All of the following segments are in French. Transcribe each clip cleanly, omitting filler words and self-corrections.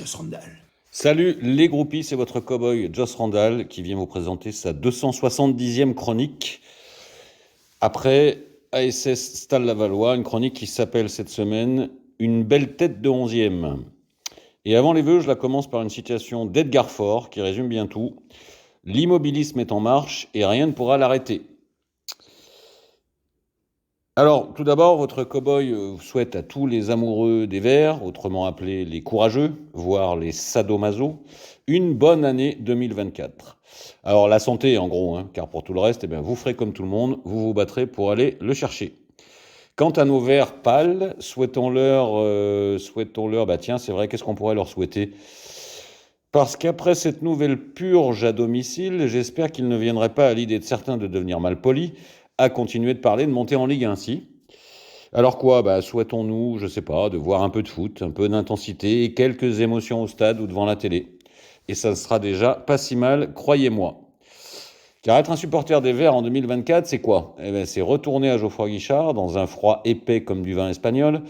Joss Randall. Salut les groupies, c'est votre cow-boy Joss Randall qui vient vous présenter sa 270e chronique après ASS Stade Lavallois, une chronique qui s'appelle cette semaine « Une belle tête de 11e ». Et avant les vœux, je la commence par une citation d'Edgar Faure qui résume bien tout. « L'immobilisme est en marche et rien ne pourra l'arrêter ». Alors, tout d'abord, votre cow-boy souhaite à tous les amoureux des Verts, autrement appelés les courageux, voire les sadomaso, une bonne année 2024. Alors, la santé, en gros, car pour tout le reste, vous ferez comme tout le monde, vous vous battrez pour aller le chercher. Quant à nos Verts pâles, souhaitons-leur, tiens, c'est vrai, qu'est-ce qu'on pourrait leur souhaiter ? Parce qu'après cette nouvelle purge à domicile, j'espère qu'il ne viendrait pas à l'idée de certains de devenir malpolis, à continuer de parler de monter en Ligue 1, si. Alors quoi, souhaitons-nous, je sais pas, de voir un peu de foot, un peu d'intensité et quelques émotions au stade ou devant la télé. Et ça sera déjà pas si mal, croyez-moi. Car être un supporter des Verts en 2024, c'est quoi ? C'est retourner à Geoffroy Guichard dans un froid épais comme du vin espagnol,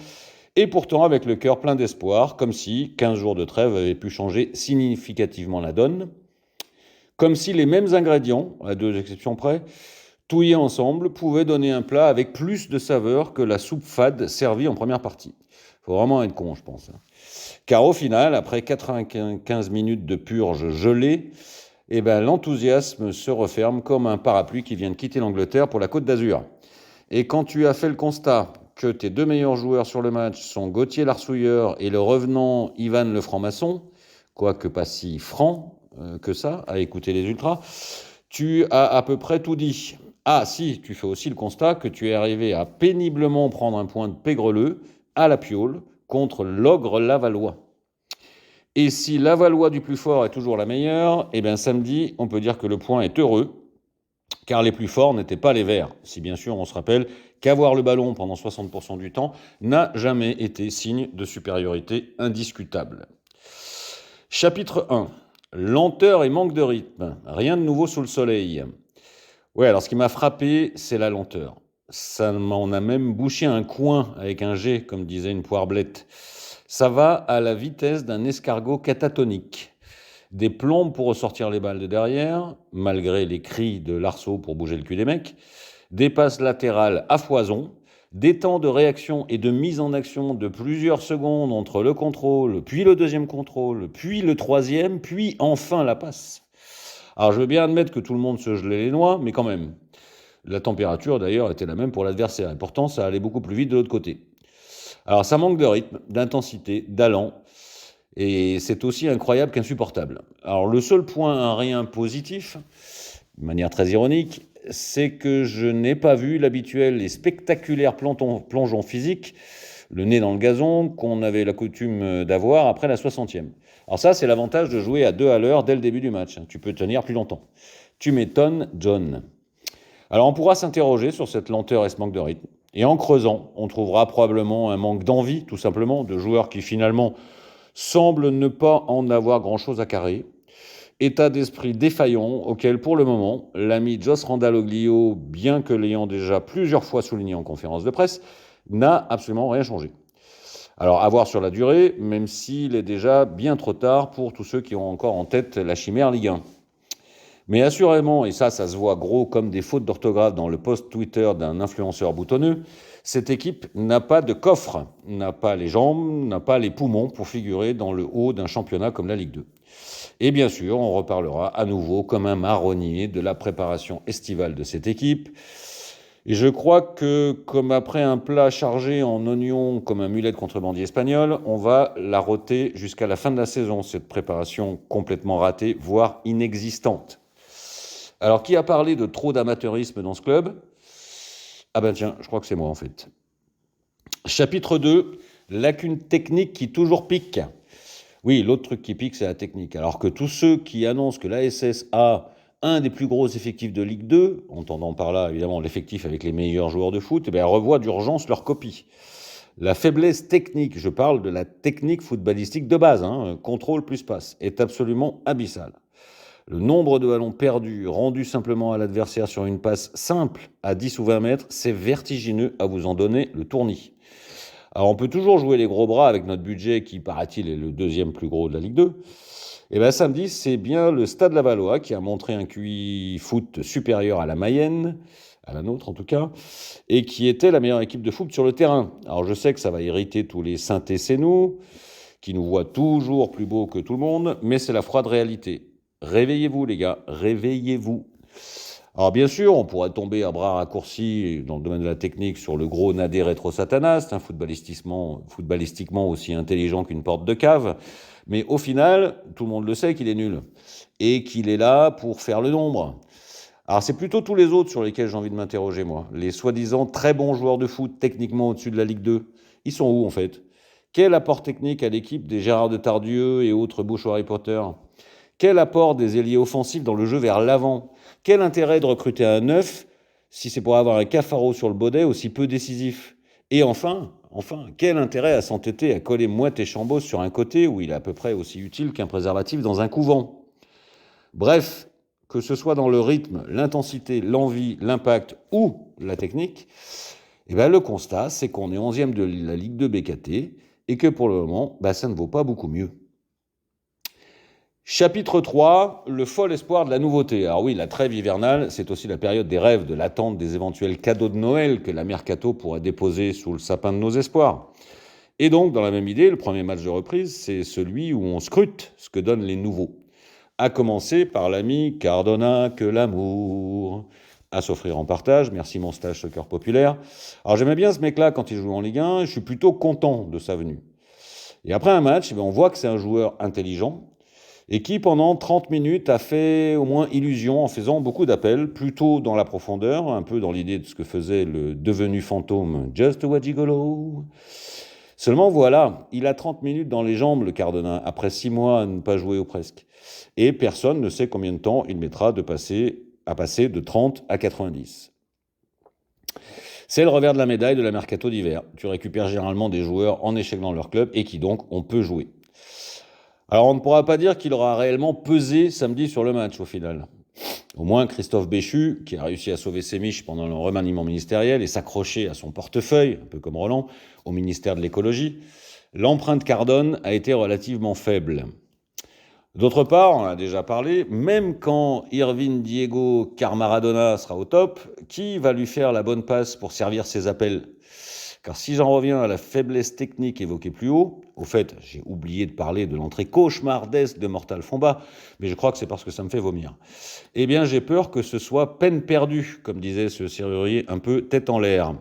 et pourtant avec le cœur plein d'espoir, comme si 15 jours de trêve avaient pu changer significativement la donne, comme si les mêmes ingrédients, à deux exceptions près, touillés ensemble, pouvaient donner un plat avec plus de saveur que la soupe fade servie en première partie. Faut vraiment être con, je pense. Car au final, après 95 minutes de purge gelée, l'enthousiasme se referme comme un parapluie qui vient de quitter l'Angleterre pour la Côte d'Azur. Et quand tu as fait le constat que tes deux meilleurs joueurs sur le match sont Gauthier l'Arsouilleur et le revenant Ivan le franc-maçon, quoique pas si franc que ça, à écouter les ultras, tu as à peu près tout dit. Ah si, tu fais aussi le constat que tu es arrivé à péniblement prendre un point de pégreleux à la piole contre l'ogre lavallois. Et si Lavallois du plus fort est toujours la meilleure, samedi, on peut dire que le point est heureux, car les plus forts n'étaient pas les Verts. Si bien sûr on se rappelle qu'avoir le ballon pendant 60% du temps n'a jamais été signe de supériorité indiscutable. Chapitre 1. Lenteur et manque de rythme. Rien de nouveau sous le soleil. Ouais, alors ce qui m'a frappé, c'est la lenteur. Ça m'en a même bouché un coin avec un G, comme disait une poirblette. Ça va à la vitesse d'un escargot catatonique. Des plombes pour ressortir les balles de derrière, malgré les cris de l'arceau pour bouger le cul des mecs. Des passes latérales à foison. Des temps de réaction et de mise en action de plusieurs secondes entre le contrôle, puis le deuxième contrôle, puis le troisième, puis enfin la passe. Alors je veux bien admettre que tout le monde se gelait les noix, mais quand même. La température d'ailleurs était la même pour l'adversaire, et pourtant ça allait beaucoup plus vite de l'autre côté. Alors ça manque de rythme, d'intensité, d'allant, et c'est aussi incroyable qu'insupportable. Alors le seul point, un rien positif, de manière très ironique, c'est que je n'ai pas vu l'habituel et spectaculaire plongeon physique, le nez dans le gazon, qu'on avait la coutume d'avoir après la 60e. Alors ça, c'est l'avantage de jouer à 2 à l'heure dès le début du match. Tu peux tenir plus longtemps. Tu m'étonnes, John. Alors on pourra s'interroger sur cette lenteur et ce manque de rythme. Et en creusant, on trouvera probablement un manque d'envie, tout simplement, de joueurs qui finalement semblent ne pas en avoir grand-chose à carrer. État d'esprit défaillant auquel, pour le moment, l'ami Joss Randall-Oglio, bien que l'ayant déjà plusieurs fois souligné en conférence de presse, n'a absolument rien changé. Alors, à voir sur la durée, même s'il est déjà bien trop tard pour tous ceux qui ont encore en tête la chimère Ligue 1. Mais assurément, et ça se voit gros comme des fautes d'orthographe dans le post Twitter d'un influenceur boutonneux, cette équipe n'a pas de coffre, n'a pas les jambes, n'a pas les poumons pour figurer dans le haut d'un championnat comme la Ligue 2. Et bien sûr, on reparlera à nouveau comme un marronnier de la préparation estivale de cette équipe. Et je crois que, comme après un plat chargé en oignons comme un mulet de contrebandier espagnol, on va la rôter jusqu'à la fin de la saison, cette préparation complètement ratée, voire inexistante. Alors, qui a parlé de trop d'amateurisme dans ce club ? Ah ben tiens, je crois que c'est moi en fait. Chapitre 2, lacune technique qui toujours pique. Oui, l'autre truc qui pique, c'est la technique. Alors que tous ceux qui annoncent que l'ASS a un des plus gros effectifs de Ligue 2, entendant par là évidemment l'effectif avec les meilleurs joueurs de foot, revoient d'urgence leur copie. La faiblesse technique, je parle de la technique footballistique de base, contrôle plus passe, est absolument abyssale. Le nombre de ballons perdus, rendus simplement à l'adversaire sur une passe simple à 10 ou 20 mètres, c'est vertigineux à vous en donner le tournis. Alors on peut toujours jouer les gros bras avec notre budget qui, paraît-il, est le deuxième plus gros de la Ligue 2. Et bien samedi, c'est bien le Stade Lavallois qui a montré un QI foot supérieur à la Mayenne, à la nôtre en tout cas, et qui était la meilleure équipe de foot sur le terrain. Alors je sais que ça va irriter tous les Saint-Étiennois, qui nous voient toujours plus beaux que tout le monde, mais c'est la froide réalité. Réveillez-vous les gars, réveillez-vous. Alors bien sûr, on pourrait tomber à bras raccourcis dans le domaine de la technique sur le gros Nader Retro Satanas, footballistiquement aussi intelligent qu'une porte de cave, mais au final, tout le monde le sait qu'il est nul et qu'il est là pour faire le nombre. Alors c'est plutôt tous les autres sur lesquels j'ai envie de m'interroger moi. Les soi-disant très bons joueurs de foot techniquement au-dessus de la Ligue 2, ils sont où en fait? Quel apport technique à l'équipe des Gérard Depardieu et autres bouches Harry Potter? Quel apport des ailiers offensifs dans le jeu vers l'avant? Quel intérêt de recruter un neuf si c'est pour avoir un Cafaro sur le bonnet aussi peu décisif? Et enfin, quel intérêt à s'entêter à coller Mouette et Chambos sur un côté où il est à peu près aussi utile qu'un préservatif dans un couvent? Bref, que ce soit dans le rythme, l'intensité, l'envie, l'impact ou la technique, eh ben le constat, c'est qu'on est 11e de la Ligue 2 BKT et que pour le moment, ça ne vaut pas beaucoup mieux. Chapitre 3, le fol espoir de la nouveauté. Alors oui, la trêve hivernale, c'est aussi la période des rêves, de l'attente des éventuels cadeaux de Noël que la Mercato pourrait déposer sous le sapin de nos espoirs. Et donc, dans la même idée, le premier match de reprise, c'est celui où on scrute ce que donnent les nouveaux. À commencer par l'ami Cardona que l'amour à s'offrir en partage. Merci mon stage Soccer Populaire. Alors j'aimais bien ce mec-là quand il joue en Ligue 1, je suis plutôt content de sa venue. Et après un match, on voit que c'est un joueur intelligent, et qui, pendant 30 minutes, a fait au moins illusion en faisant beaucoup d'appels, plutôt dans la profondeur, un peu dans l'idée de ce que faisait le devenu fantôme Just a Gigolo. Seulement voilà, il a 30 minutes dans les jambes, le Cardona, après 6 mois à ne pas jouer ou presque. Et personne ne sait combien de temps il mettra à passer de 30 à 90. C'est le revers de la médaille de la Mercato d'hiver. Tu récupères généralement des joueurs en échec dans leur club et qui donc on peut jouer. Alors on ne pourra pas dire qu'il aura réellement pesé samedi sur le match au final. Au moins Christophe Béchu, qui a réussi à sauver ses miches pendant le remaniement ministériel et s'accrocher à son portefeuille, un peu comme Roland, au ministère de l'écologie, l'empreinte Cardone a été relativement faible. D'autre part, on en a déjà parlé, même quand Irvine Diego Carmaradona sera au top, qui va lui faire la bonne passe pour servir ses appels? Car si j'en reviens à la faiblesse technique évoquée plus haut, au fait, j'ai oublié de parler de l'entrée cauchemardesque de Mortal Kombat, mais je crois que c'est parce que ça me fait vomir. Eh bien, j'ai peur que ce soit peine perdue, comme disait ce serrurier un peu tête en l'air.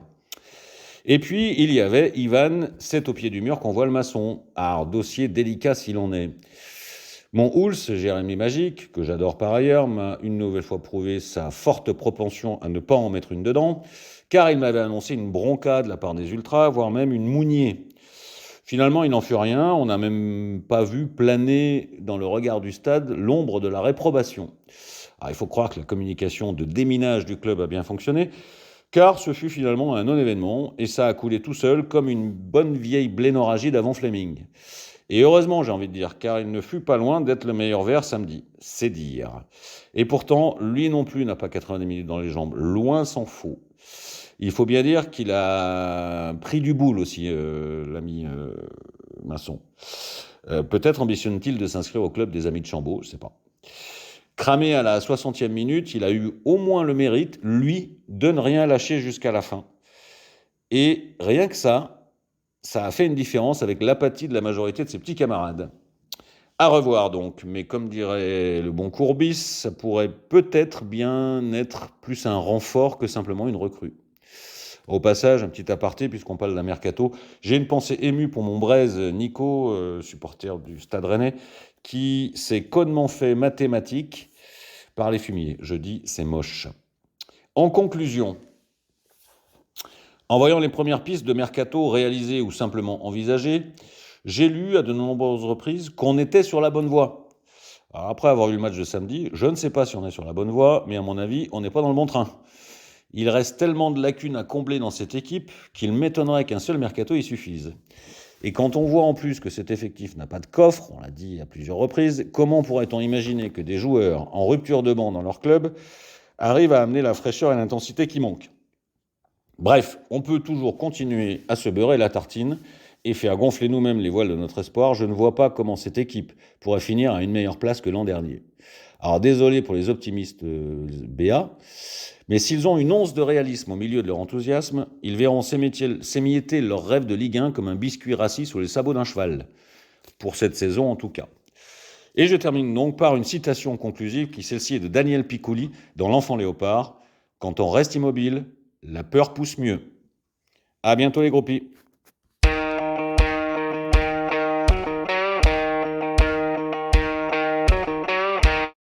Et puis, il y avait Ivan, 7 au pied du mur qu'on voit le maçon. Ah, dossier délicat s'il en est. Mon Houls, Jérémy Magique, que j'adore par ailleurs, m'a une nouvelle fois prouvé sa forte propension à ne pas en mettre une dedans, car il m'avait annoncé une bronca de la part des ultras, voire même une mougnée. Finalement, il n'en fut rien, on n'a même pas vu planer dans le regard du stade l'ombre de la réprobation. Alors, il faut croire que la communication de déminage du club a bien fonctionné, car ce fut finalement un non-événement, et ça a coulé tout seul comme une bonne vieille blénorragie d'avant Fleming. Et heureusement, j'ai envie de dire, car il ne fut pas loin d'être le meilleur vert samedi. C'est dire. Et pourtant, lui non plus n'a pas 90 minutes dans les jambes. Loin s'en faut. Il faut bien dire qu'il a pris du boule aussi, l'ami Masson. Peut-être ambitionne-t-il de s'inscrire au club des Amis de Chambaud, je ne sais pas. Cramé à la 60e minute, il a eu au moins le mérite, lui, de ne rien lâcher jusqu'à la fin. Et rien que ça a fait une différence avec l'apathie de la majorité de ses petits camarades. À revoir donc, mais comme dirait le bon Courbis, ça pourrait peut-être bien être plus un renfort que simplement une recrue. Au passage, un petit aparté, puisqu'on parle de la Mercato, j'ai une pensée émue pour mon Braise Nico, supporter du Stade Rennais, qui s'est connement fait mathématique par les fumiers. Je dis, c'est moche. En conclusion, en voyant les premières pistes de Mercato réalisées ou simplement envisagées, j'ai lu à de nombreuses reprises qu'on était sur la bonne voie. Alors après avoir vu le match de samedi, je ne sais pas si on est sur la bonne voie, mais à mon avis, on n'est pas dans le bon train. Il reste tellement de lacunes à combler dans cette équipe qu'il m'étonnerait qu'un seul Mercato y suffise. Et quand on voit en plus que cet effectif n'a pas de coffre, on l'a dit à plusieurs reprises, comment pourrait-on imaginer que des joueurs en rupture de banc dans leur club arrivent à amener la fraîcheur et l'intensité qui manquent? Bref, on peut toujours continuer à se beurrer la tartine et faire gonfler nous-mêmes les voiles de notre espoir. Je ne vois pas comment cette équipe pourrait finir à une meilleure place que l'an dernier. Alors désolé pour les optimistes BA, mais s'ils ont une once de réalisme au milieu de leur enthousiasme, ils verront s'émietter leur rêve de Ligue 1 comme un biscuit rassis sous les sabots d'un cheval. Pour cette saison en tout cas. Et je termine donc par une citation conclusive qui celle-ci est de Daniel Piccoli dans L'Enfant Léopard. Quand on reste immobile, la peur pousse mieux. À bientôt les groupies.